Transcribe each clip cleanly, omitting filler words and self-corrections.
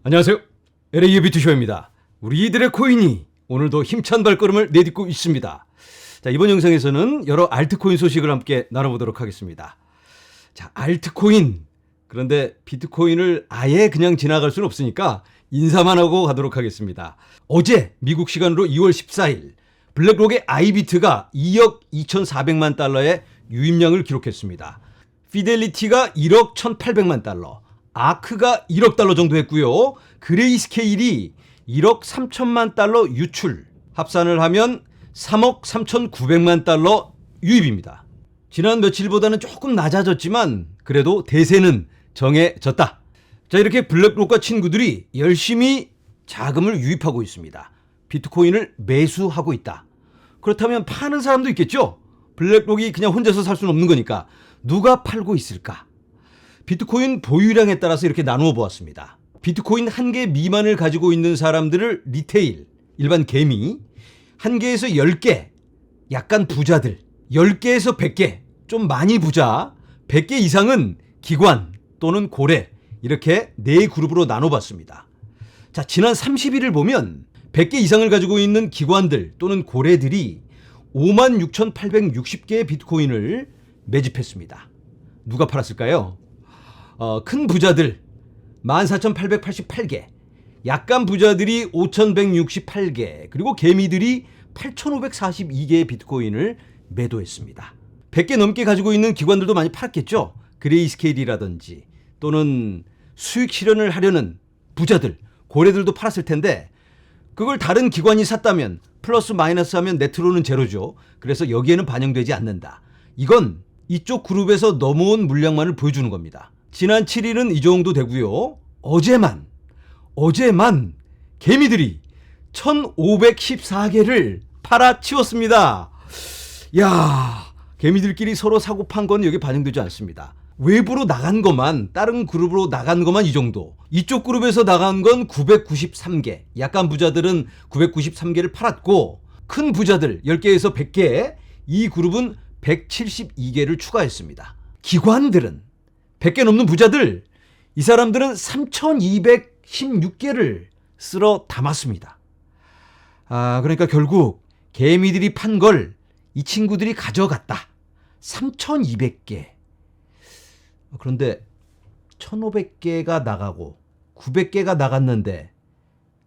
안녕하세요. LA의 비트쇼입니다. 우리들의 코인이 오늘도 힘찬 발걸음을 내딛고 있습니다. 자, 이번 영상에서는 여러 알트코인 소식을 함께 나눠보도록 하겠습니다. 자, 알트코인. 그런데 비트코인을 아예 그냥 지나갈 수는 없으니까 인사만 하고 가도록 하겠습니다. 어제 미국 시간으로 2월 14일 블랙록의 아이비트가 2억 2,400만 달러의 유입량을 기록했습니다. 피델리티가 1억 1,800만 달러, 아크가 1억 달러 정도 했고요. 그레이스케일이 1억 3천만 달러 유출, 합산을 하면 3억 3,900만 달러 유입입니다. 지난 며칠보다는 조금 낮아졌지만 그래도 대세는 정해졌다. 자, 이렇게 블랙록과 친구들이 열심히 자금을 유입하고 있습니다. 비트코인을 매수하고 있다. 그렇다면 파는 사람도 있겠죠? 블랙록이 그냥 혼자서 살 수는 없는 거니까 누가 팔고 있을까? 비트코인 보유량에 따라서 이렇게 나누어 보았습니다. 비트코인 1개 미만을 가지고 있는 사람들을 리테일, 일반 개미, 1개에서 10개, 약간 부자들, 10개에서 100개, 좀 많이 부자, 100개 이상은 기관 또는 고래, 이렇게 4그룹으로 나눠봤습니다. 자, 지난 30일을 보면 100개 이상을 가지고 있는 기관들 또는 고래들이 56,860개의 비트코인을 매집했습니다. 누가 팔았을까요? 큰 부자들 14,888개, 약간 부자들이 5,168개, 그리고 개미들이 8,542개의 비트코인을 매도했습니다. 100개 넘게 가지고 있는 기관들도 많이 팔았겠죠. 그레이스케일이라든지 또는 수익 실현을 하려는 부자들, 고래들도 팔았을 텐데 그걸 다른 기관이 샀다면 플러스 마이너스 하면 네트로는 제로죠. 그래서 여기에는 반영되지 않는다. 이건 이쪽 그룹에서 넘어온 물량만을 보여주는 겁니다. 지난 7일은 이 정도 되고요. 어제만 개미들이 1,514개를 팔아치웠습니다. 야, 개미들끼리 서로 사고 판 건 여기 반영되지 않습니다. 외부로 나간 것만, 다른 그룹으로 나간 것만 이 정도. 이쪽 그룹에서 나간 건 993개. 약간 부자들은 993개를 팔았고, 큰 부자들 10개에서 100개, 이 그룹은 172개를 추가했습니다. 기관들은 100개 넘는 부자들, 이 사람들은 3,216개를 쓸어 담았습니다. 그러니까 결국 개미들이 판 걸 이 친구들이 가져갔다. 3,200개. 그런데 1,500개가 나가고 900개가 나갔는데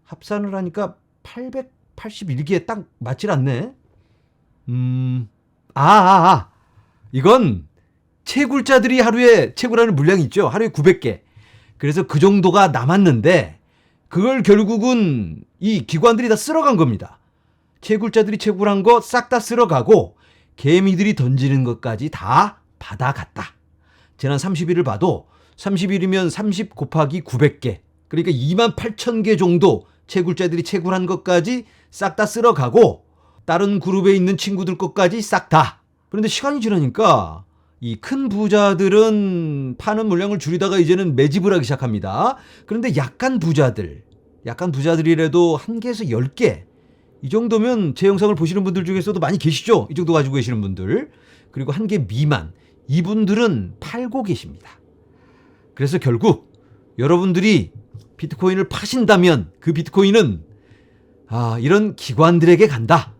합산을 하니까 881개에 딱 맞질 않네. 이건 채굴자들이 하루에 채굴하는 물량이 있죠. 하루에 900개. 그래서 그 정도가 남았는데 그걸 결국은 이 기관들이 다 쓸어간 겁니다. 채굴자들이 채굴한 거 싹 다 쓸어가고 개미들이 던지는 것까지 다 받아갔다. 지난 30일을 봐도 30일이면 30 곱하기 900개. 그러니까 28,000개 정도 채굴자들이 채굴한 것까지 싹 다 쓸어가고 다른 그룹에 있는 친구들 것까지 싹 다. 그런데 시간이 지나니까 이 큰 부자들은 파는 물량을 줄이다가 이제는 매집을 하기 시작합니다. 그런데 약간 부자들이라도 1개에서 10개. 이 정도면 제 영상을 보시는 분들 중에서도 많이 계시죠? 이 정도 가지고 계시는 분들. 그리고 1개 미만. 이분들은 팔고 계십니다. 그래서 결국 여러분들이 비트코인을 파신다면 그 비트코인은 이런 기관들에게 간다.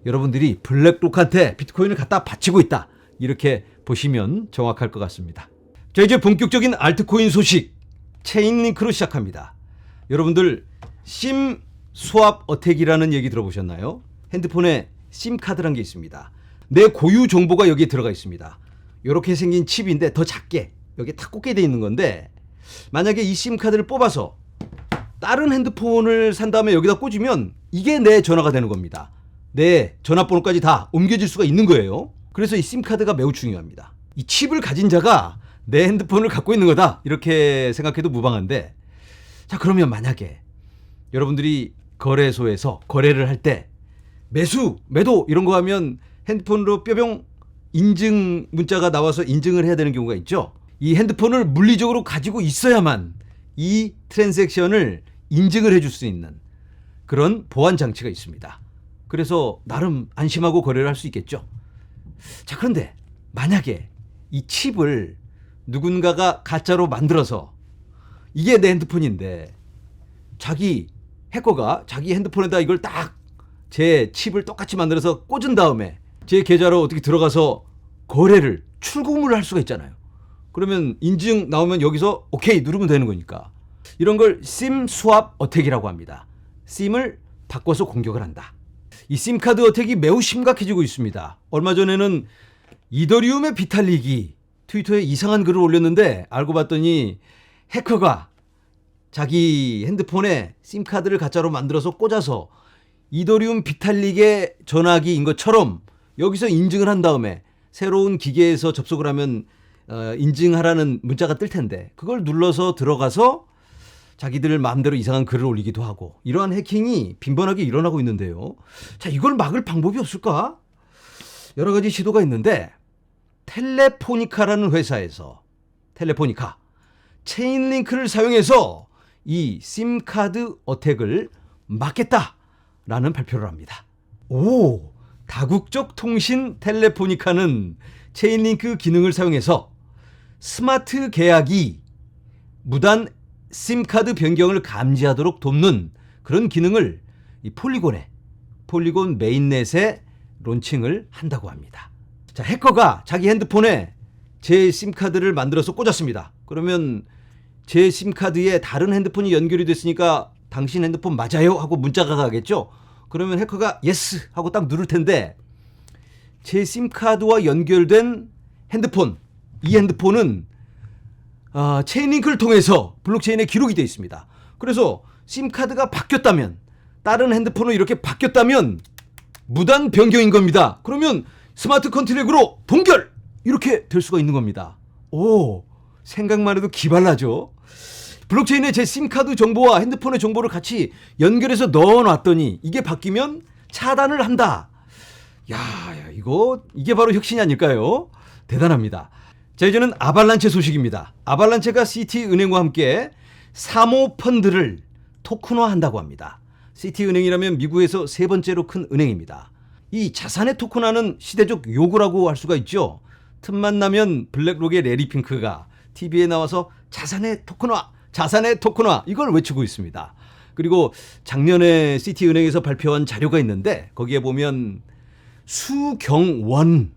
여러분들이 블랙록한테 비트코인을 갖다 바치고 있다. 이렇게 보시면 정확할 것 같습니다. 자, 이제 본격적인 알트코인 소식 체인링크로 시작합니다. 여러분들 심 스왑 어택이라는 얘기 들어보셨나요? 핸드폰에 심카드란 게 있습니다. 내 고유 정보가 여기에 들어가 있습니다. 이렇게 생긴 칩인데 더 작게 여기에 탁 꽂게 돼 있는 건데 만약에 이 심카드를 뽑아서 다른 핸드폰을 산 다음에 여기다 꽂으면 이게 내 전화가 되는 겁니다. 내 전화번호까지 다 옮겨질 수가 있는 거예요. 그래서 이 심카드가 매우 중요합니다. 이 칩을 가진 자가 내 핸드폰을 갖고 있는 거다. 이렇게 생각해도 무방한데, 자, 그러면 만약에 여러분들이 거래소에서 거래를 할 때 매수, 매도 이런 거 하면 핸드폰으로 뿅뿅 인증 문자가 나와서 인증을 해야 되는 경우가 있죠. 이 핸드폰을 물리적으로 가지고 있어야만 이 트랜잭션을 인증을 해줄 수 있는 그런 보안 장치가 있습니다. 그래서 나름 안심하고 거래를 할 수 있겠죠. 자, 그런데 만약에 이 칩을 누군가가 가짜로 만들어서 이게 내 핸드폰인데 자기 해커가 자기 핸드폰에다 이걸 딱 제 칩을 똑같이 만들어서 꽂은 다음에 제 계좌로 어떻게 들어가서 거래를 출금을 할 수가 있잖아요. 그러면 인증 나오면 여기서 오케이 누르면 되는 거니까. 이런 걸 심 스왑 어택이라고 합니다. 심을 바꿔서 공격을 한다. 이 심카드 어택이 매우 심각해지고 있습니다. 얼마 전에는 이더리움의 비탈릭이 트위터에 이상한 글을 올렸는데 알고 봤더니 해커가 자기 핸드폰에 심카드를 가짜로 만들어서 꽂아서 이더리움 비탈릭의 전화기인 것처럼 여기서 인증을 한 다음에 새로운 기계에서 접속을 하면 인증하라는 문자가 뜰 텐데 그걸 눌러서 들어가서 자기들 마음대로 이상한 글을 올리기도 하고 이러한 해킹이 빈번하게 일어나고 있는데요. 자, 이걸 막을 방법이 없을까? 여러 가지 시도가 있는데 텔레포니카라는 회사에서 텔레포니카 체인링크를 사용해서 이 심카드 어택을 막겠다라는 발표를 합니다. 오, 다국적 통신 텔레포니카는 체인링크 기능을 사용해서 스마트 계약이 무단 심카드 변경을 감지하도록 돕는 그런 기능을 이 폴리곤 메인넷에 론칭을 한다고 합니다. 자, 해커가 자기 핸드폰에 제 심카드를 만들어서 꽂았습니다. 그러면 제 심카드에 다른 핸드폰이 연결이 됐으니까 당신 핸드폰 맞아요? 하고 문자가 가겠죠? 그러면 해커가 예스 하고 딱 누를 텐데 제 심카드와 연결된 핸드폰, 이 핸드폰은 체인링크를 통해서 블록체인에 기록이 되어 있습니다. 그래서 심카드가 바뀌었다면 다른 핸드폰으로 이렇게 바뀌었다면 무단 변경인 겁니다. 그러면 스마트 컨트랙으로 동결! 이렇게 될 수가 있는 겁니다. 오, 생각만 해도 기발나죠? 블록체인에 제 심카드 정보와 핸드폰의 정보를 같이 연결해서 넣어놨더니 이게 바뀌면 차단을 한다. 야, 이게 바로 혁신이 아닐까요? 대단합니다. 자, 이제는 아발란체 소식입니다. 아발란체가 시티은행과 함께 사모펀드를 토큰화한다고 합니다. 시티은행이라면 미국에서 세 번째로 큰 은행입니다. 이 자산의 토큰화는 시대적 요구라고 할 수가 있죠. 틈만 나면 블랙록의 레리 핑크가 TV에 나와서 자산의 토큰화 이걸 외치고 있습니다. 그리고 작년에 시티은행에서 발표한 자료가 있는데 거기에 보면 수경원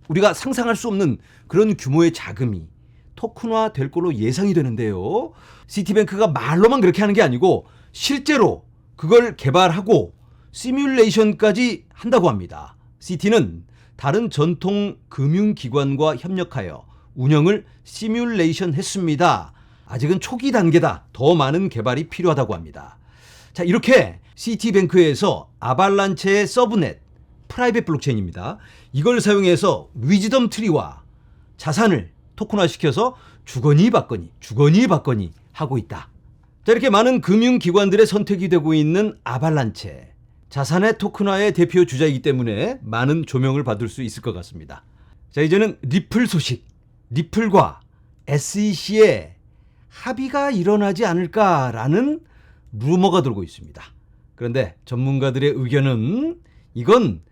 우리가 상상할 수 없는 그런 규모의 자금이 토큰화 될 걸로 예상이 되는데요. 시티뱅크가 말로만 그렇게 하는 게 아니고 실제로 그걸 개발하고 시뮬레이션까지 한다고 합니다. 시티는 다른 전통 금융기관과 협력하여 운영을 시뮬레이션 했습니다. 아직은 초기 단계다. 더 많은 개발이 필요하다고 합니다. 자, 이렇게 시티뱅크에서 아발란체의 서브넷, 프라이빗 블록체인입니다. 이걸 사용해서 위즈덤 트리와 자산을 토큰화시켜서 주거니 받거니 하고 있다. 자, 이렇게 많은 금융기관들의 선택이 되고 있는 아발란체. 자산의 토큰화의 대표 주자이기 때문에 많은 조명을 받을 수 있을 것 같습니다. 자, 이제는 리플 소식. 리플과 SEC의 합의가 일어나지 않을까라는 루머가 돌고 있습니다. 그런데 전문가들의 의견은 이건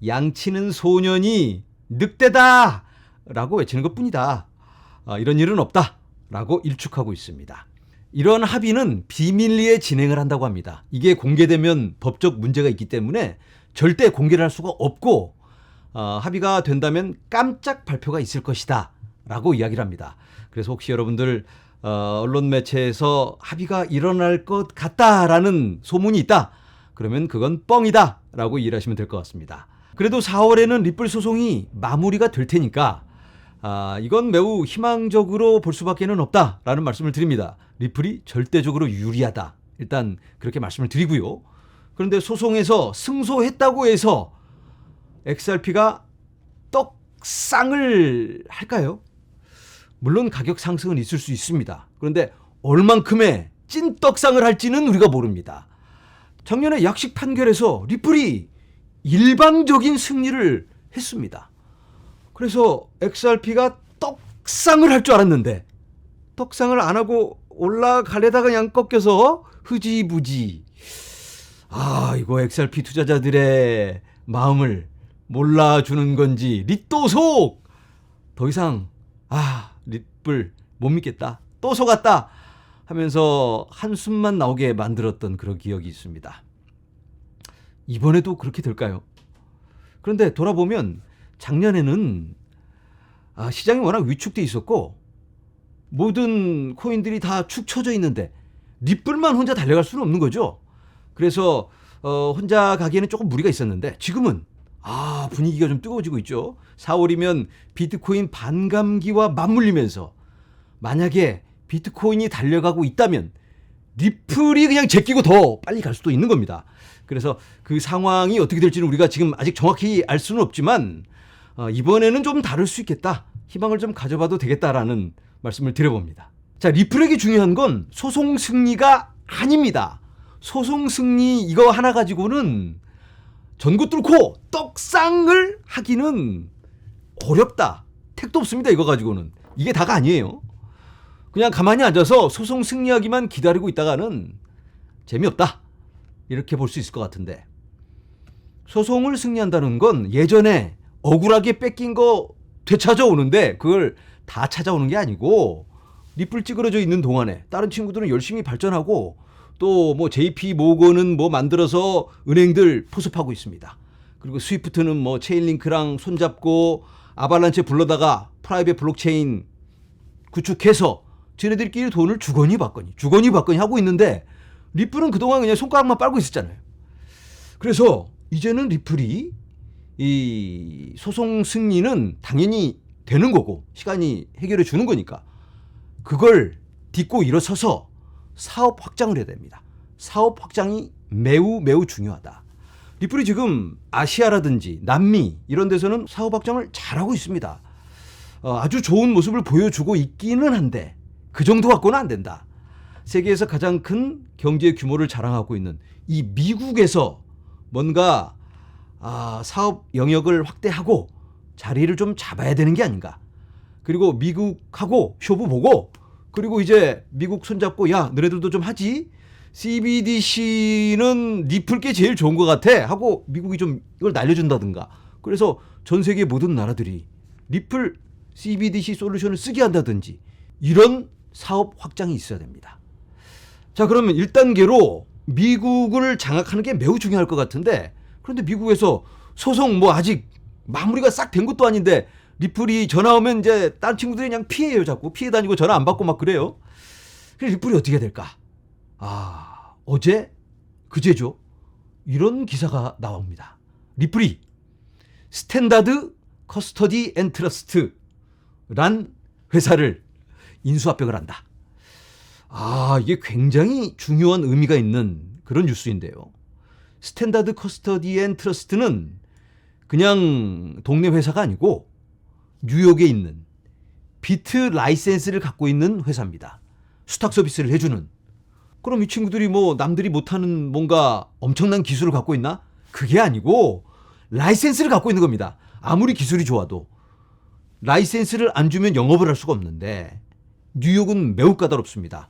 양치는 소년이 늑대다 라고 외치는 것뿐이다. 이런 일은 없다 라고 일축하고 있습니다. 이런 합의는 비밀리에 진행을 한다고 합니다. 이게 공개되면 법적 문제가 있기 때문에 절대 공개를 할 수가 없고 합의가 된다면 깜짝 발표가 있을 것이다 라고 이야기를 합니다. 그래서 혹시 여러분들 언론 매체에서 합의가 일어날 것 같다라는 소문이 있다. 그러면 그건 뻥이다 라고 이해하시면 될 것 같습니다. 그래도 4월에는 리플 소송이 마무리가 될 테니까 이건 매우 희망적으로 볼 수밖에는 없다라는 말씀을 드립니다. 리플이 절대적으로 유리하다. 일단 그렇게 말씀을 드리고요. 그런데 소송에서 승소했다고 해서 XRP가 떡상을 할까요? 물론 가격 상승은 있을 수 있습니다. 그런데 얼만큼의 찐떡상을 할지는 우리가 모릅니다. 작년에 약식 판결에서 리플이 일방적인 승리를 했습니다. 그래서 XRP가 떡상을 할 줄 알았는데 떡상을 안 하고 올라가려다가 그냥 꺾여서 흐지부지. 이거 XRP 투자자들의 마음을 몰라주는 건지 리또 더 이상 리플 못 믿겠다. 또 속았다 하면서 한숨만 나오게 만들었던 그런 기억이 있습니다. 이번에도 그렇게 될까요? 그런데 돌아보면 작년에는 시장이 워낙 위축돼 있었고 모든 코인들이 다 축 처져 있는데 리플만 혼자 달려갈 수는 없는 거죠. 그래서 혼자 가기에는 조금 무리가 있었는데 지금은 분위기가 좀 뜨거워지고 있죠. 4월이면 비트코인 반감기와 맞물리면서 만약에 비트코인이 달려가고 있다면 리플이 그냥 제끼고 더 빨리 갈 수도 있는 겁니다. 그래서 그 상황이 어떻게 될지는 우리가 지금 아직 정확히 알 수는 없지만 이번에는 좀 다를 수 있겠다. 희망을 좀 가져봐도 되겠다라는 말씀을 드려봅니다. 자, 리플에게 중요한 건 소송 승리가 아닙니다. 소송 승리 이거 하나 가지고는 전구 뚫고 떡상을 하기는 어렵다. 택도 없습니다. 이거 가지고는. 이게 다가 아니에요. 그냥 가만히 앉아서 소송 승리하기만 기다리고 있다가는 재미없다. 이렇게 볼 수 있을 것 같은데 소송을 승리한다는 건 예전에 억울하게 뺏긴 거 되찾아오는데 그걸 다 찾아오는 게 아니고 리플 찌그러져 있는 동안에 다른 친구들은 열심히 발전하고 또 뭐 JP 모건은 뭐 만들어서 은행들 포섭하고 있습니다. 그리고 스위프트는 뭐 체인링크랑 손잡고 아발란체 불러다가 프라이빗 블록체인 구축해서 쟤네들끼리 돈을 주거니 받거니 하고 있는데 리플은 그동안 그냥 손가락만 빨고 있었잖아요. 그래서 이제는 리플이 이 소송 승리는 당연히 되는 거고 시간이 해결해 주는 거니까 그걸 딛고 일어서서 사업 확장을 해야 됩니다. 사업 확장이 매우 매우 중요하다. 리플이 지금 아시아라든지 남미 이런 데서는 사업 확장을 잘하고 있습니다. 아주 좋은 모습을 보여주고 있기는 한데 그 정도 갖고는 안 된다. 세계에서 가장 큰 경제 규모를 자랑하고 있는 이 미국에서 뭔가 사업 영역을 확대하고 자리를 좀 잡아야 되는 게 아닌가. 그리고 미국하고 쇼부 보고 그리고 이제 미국 손잡고 야 너네들도 좀 하지. CBDC는 리플 게 제일 좋은 것 같아 하고 미국이 좀 이걸 날려준다든가. 그래서 전 세계 모든 나라들이 리플 CBDC 솔루션을 쓰게 한다든지 이런 사업 확장이 있어야 됩니다. 자, 그러면 1단계로 미국을 장악하는 게 매우 중요할 것 같은데 그런데 미국에서 소송 뭐 아직 마무리가 싹 된 것도 아닌데 리플이 전화 오면 이제 다른 친구들이 그냥 피해요. 자꾸 피해 다니고 전화 안 받고 막 그래요. 그래서 리플이 어떻게 될까? 어제 그제죠. 이런 기사가 나옵니다. 리플이 스탠다드 커스터디 앤 트러스트란 회사를 인수합병을 한다. 이게 굉장히 중요한 의미가 있는 그런 뉴스인데요. 스탠다드 커스터디 앤 트러스트는 그냥 동네 회사가 아니고 뉴욕에 있는 비트 라이센스를 갖고 있는 회사입니다. 수탁 서비스를 해주는. 그럼 이 친구들이 뭐 남들이 못하는 뭔가 엄청난 기술을 갖고 있나? 그게 아니고 라이센스를 갖고 있는 겁니다. 아무리 기술이 좋아도 라이센스를 안 주면 영업을 할 수가 없는데 뉴욕은 매우 까다롭습니다.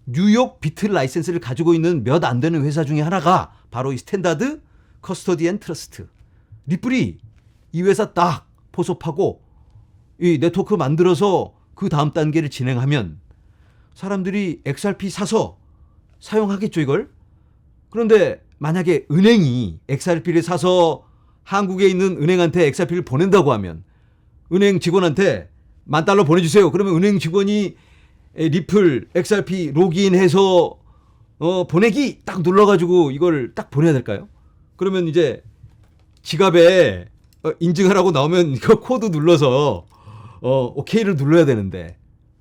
뉴욕 비트 라이센스를 가지고 있는 몇 안 되는 회사 중에 하나가 바로 이 스탠다드 커스터디 앤 트러스트. 리플이 이 회사 딱 포섭하고 이 네트워크 만들어서 그 다음 단계를 진행하면 사람들이 XRP 사서 사용하겠죠 이걸. 그런데 만약에 은행이 XRP를 사서 한국에 있는 은행한테 XRP를 보낸다고 하면 은행 직원한테 $10,000 보내주세요. 그러면 은행 직원이 리플 XRP 로그인해서 보내기 딱 눌러가지고 이걸 딱 보내야 될까요? 그러면 이제 지갑에 인증하라고 나오면 이거 코드 눌러서 OK를 눌러야 되는데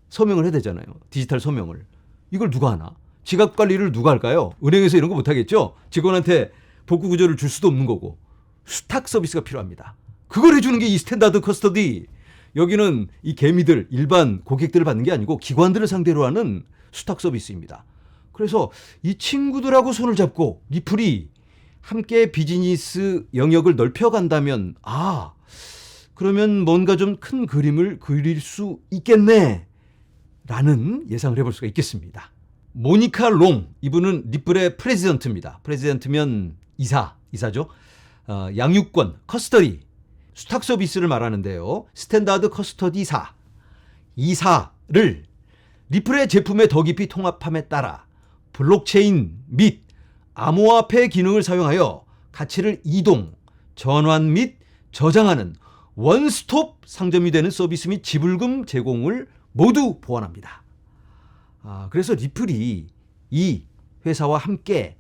서명을 해야 되잖아요. 디지털 서명을. 이걸 누가 하나? 지갑 관리를 누가 할까요? 은행에서 이런 거 못하겠죠? 직원한테 복구 구조를 줄 수도 없는 거고. 수탁 서비스가 필요합니다. 그걸 해주는 게 이 스탠다드 커스터디. 여기는 이 개미들, 일반 고객들을 받는 게 아니고 기관들을 상대로 하는 수탁 서비스입니다. 그래서 이 친구들하고 손을 잡고 리플이 함께 비즈니스 영역을 넓혀간다면 그러면 뭔가 좀 큰 그림을 그릴 수 있겠네 라는 예상을 해볼 수가 있겠습니다. 모니카 롱, 이분은 리플의 프레지던트입니다. 프레지던트면 이사죠. 양육권, 커스터디, 수탁 서비스를 말하는데요. 스탠다드 커스터디사, 이사를 리플의 제품의 더 깊이 통합함에 따라 블록체인 및 암호화폐 기능을 사용하여 가치를 이동, 전환 및 저장하는 원스톱 상점이 되는 서비스 및 지불금 제공을 모두 보완합니다. 그래서 리플이 이 회사와 함께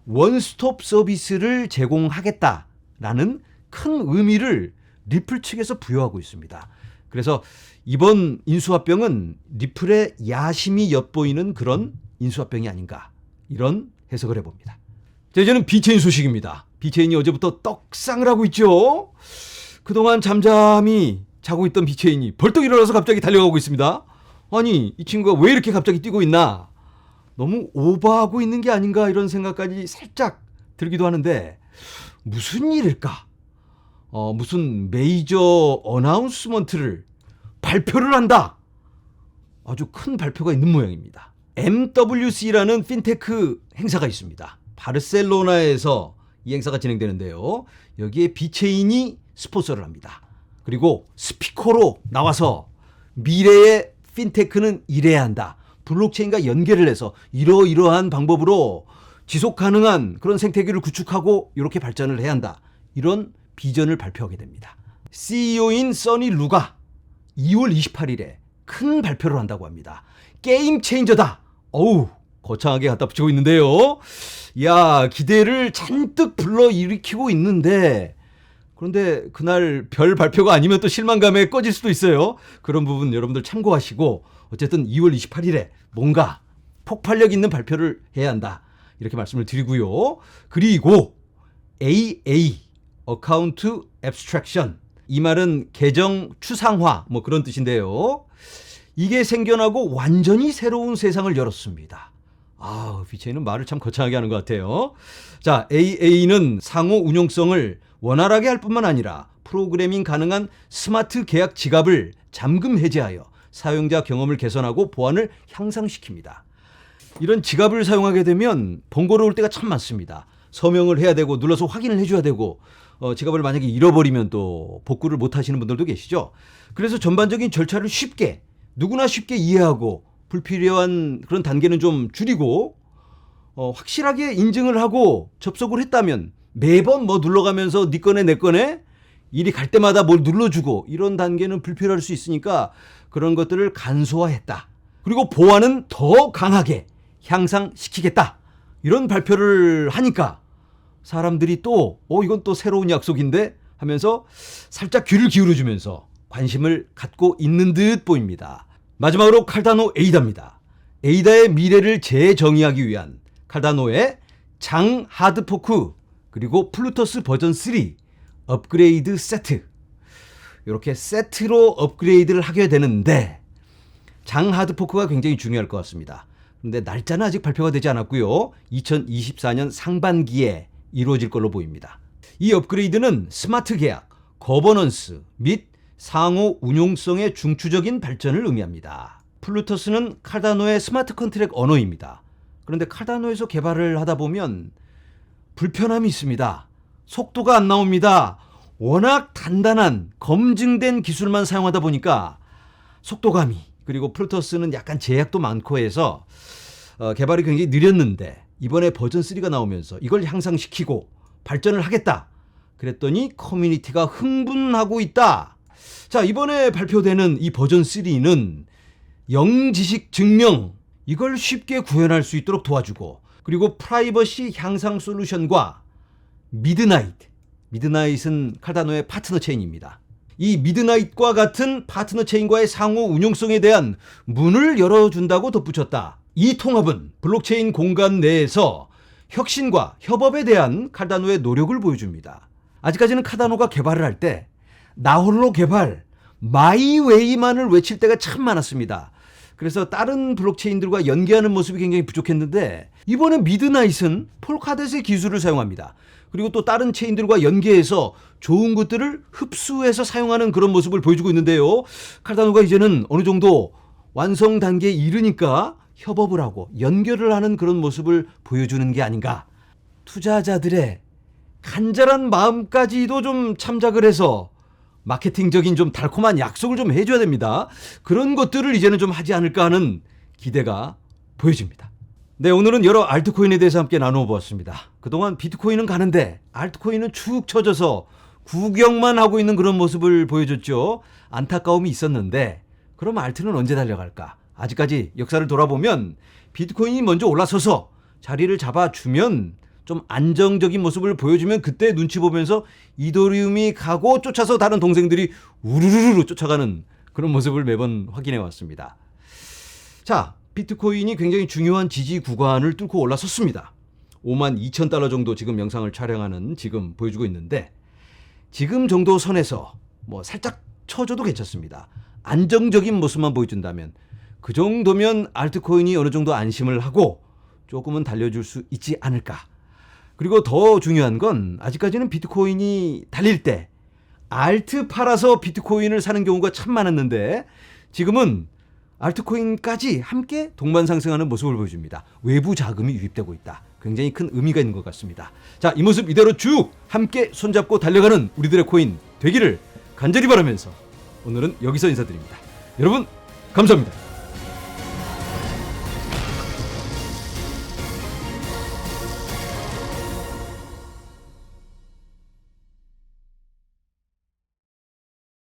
원스톱 서비스를 제공하겠다라는 큰 의미를 리플 측에서 부여하고 있습니다. 그래서 이번 인수합병은 리플의 야심이 엿보이는 그런 인수합병이 아닌가, 이런 해석을 해봅니다. 자, 이제는 비체인 소식입니다. 비체인이 어제부터 떡상을 하고 있죠. 그동안 잠잠히 자고 있던 비체인이 벌떡 일어나서 갑자기 달려가고 있습니다. 아니, 이 친구가 왜 이렇게 갑자기 뛰고 있나? 너무 오버하고 있는 게 아닌가, 이런 생각까지 살짝 들기도 하는데, 무슨 일일까? 무슨 메이저 어나운스먼트를 발표를 한다. 아주 큰 발표가 있는 모양입니다. MWC라는 핀테크 행사가 있습니다. 바르셀로나에서 이 행사가 진행되는데요. 여기에 비체인이 스폰서를 합니다. 그리고 스피커로 나와서 미래의 핀테크는 이래야 한다. 블록체인과 연계를 해서 이러이러한 방법으로 지속 가능한 그런 생태계를 구축하고 이렇게 발전을 해야 한다. 이런 비전을 발표하게 됩니다. CEO인 써니 루가 2월 28일에 큰 발표를 한다고 합니다. 게임 체인저다. 어우, 거창하게 갖다 붙이고 있는데요. 야, 기대를 잔뜩 불러일으키고 있는데, 그런데 그날 별 발표가 아니면 또 실망감에 꺼질 수도 있어요. 그런 부분 여러분들 참고하시고, 어쨌든 2월 28일에 뭔가 폭발력 있는 발표를 해야 한다, 이렇게 말씀을 드리고요. 그리고 AA, 어카운트 앱스트랙션, 이 말은 계정 추상화, 뭐 그런 뜻인데요. 이게 생겨나고 완전히 새로운 세상을 열었습니다. 비체인은 말을 참 거창하게 하는 것 같아요. 자, AA는 상호 운용성을 원활하게 할 뿐만 아니라 프로그래밍 가능한 스마트 계약 지갑을 잠금 해제하여 사용자 경험을 개선하고 보안을 향상시킵니다. 이런 지갑을 사용하게 되면 번거로울 때가 참 많습니다. 서명을 해야 되고 눌러서 확인을 해줘야 되고, 지갑을 만약에 잃어버리면 또 복구를 못 하시는 분들도 계시죠. 그래서 전반적인 절차를 쉽게, 누구나 쉽게 이해하고 불필요한 그런 단계는 좀 줄이고, 확실하게 인증을 하고 접속을 했다면 매번 뭐 눌러가면서 네 거네 내 거네 일이 갈 때마다 뭘 눌러주고 이런 단계는 불필요할 수 있으니까 그런 것들을 간소화했다. 그리고 보안은 더 강하게 향상시키겠다. 이런 발표를 하니까 사람들이 또 이건 또 새로운 약속인데 하면서 살짝 귀를 기울여주면서 관심을 갖고 있는 듯 보입니다. 마지막으로 칼다노 에이다입니다. 에이다의 미래를 재정의하기 위한 칼다노의 장 하드포크 그리고 플루토스 버전 3 업그레이드 세트, 이렇게 세트로 업그레이드를 하게 되는데 장 하드포크가 굉장히 중요할 것 같습니다. 그런데 날짜는 아직 발표가 되지 않았고요. 2024년 상반기에 이루어질 걸로 보입니다. 이 업그레이드는 스마트 계약, 거버넌스 및 상호 운용성의 중추적인 발전을 의미합니다. 플루토스는 칼다노의 스마트 컨트랙 언어입니다. 그런데 칼다노에서 개발을 하다 보면 불편함이 있습니다. 속도가 안 나옵니다. 워낙 단단한 검증된 기술만 사용하다 보니까 속도감이, 그리고 플루토스는 약간 제약도 많고 해서 개발이 굉장히 느렸는데 이번에 버전 3가 나오면서 이걸 향상시키고 발전을 하겠다 그랬더니 커뮤니티가 흥분하고 있다. 자, 이번에 발표되는 이 버전 3는 영지식 증명, 이걸 쉽게 구현할 수 있도록 도와주고, 그리고 프라이버시 향상 솔루션과 미드나잇은 칼다노의 파트너 체인입니다. 이 미드나잇과 같은 파트너 체인과의 상호 운용성에 대한 문을 열어준다고 덧붙였다. 이 통합은 블록체인 공간 내에서 혁신과 협업에 대한 칼다노의 노력을 보여줍니다. 아직까지는 칼다노가 개발을 할 때 나홀로 개발, 마이웨이만을 외칠 때가 참 많았습니다. 그래서 다른 블록체인들과 연계하는 모습이 굉장히 부족했는데 이번에 미드나잇은 폴카댓의 기술을 사용합니다. 그리고 또 다른 체인들과 연계해서 좋은 것들을 흡수해서 사용하는 그런 모습을 보여주고 있는데요. 칼다노가 이제는 어느 정도 완성 단계에 이르니까 협업을 하고 연결을 하는 그런 모습을 보여주는 게 아닌가. 투자자들의 간절한 마음까지도 좀 참작을 해서 마케팅적인 좀 달콤한 약속을 좀 해줘야 됩니다. 그런 것들을 이제는 좀 하지 않을까 하는 기대가 보여집니다. 네, 오늘은 여러 알트코인에 대해서 함께 나누어 보았습니다. 그동안 비트코인은 가는데 알트코인은 축 처져서 구경만 하고 있는 그런 모습을 보여줬죠. 안타까움이 있었는데 그럼 알트는 언제 달려갈까? 아직까지 역사를 돌아보면 비트코인이 먼저 올라서서 자리를 잡아주면 좀 안정적인 모습을 보여주면 그때 눈치 보면서 이더리움이 가고 쫓아서 다른 동생들이 우르르르 쫓아가는 그런 모습을 매번 확인해 왔습니다. 자, 비트코인이 굉장히 중요한 지지 구간을 뚫고 올라섰습니다. 52,000달러 정도 지금 영상을 촬영하는 지금 보여주고 있는데 지금 정도 선에서 뭐 살짝 쳐줘도 괜찮습니다. 안정적인 모습만 보여준다면 그 정도면 알트코인이 어느 정도 안심을 하고 조금은 달려줄 수 있지 않을까. 그리고 더 중요한 건 아직까지는 비트코인이 달릴 때 알트 팔아서 비트코인을 사는 경우가 참 많았는데 지금은 알트코인까지 함께 동반 상승하는 모습을 보여줍니다. 외부 자금이 유입되고 있다. 굉장히 큰 의미가 있는 것 같습니다. 자, 이 모습 이대로 쭉 함께 손잡고 달려가는 우리들의 코인 되기를 간절히 바라면서 오늘은 여기서 인사드립니다. 여러분 감사합니다.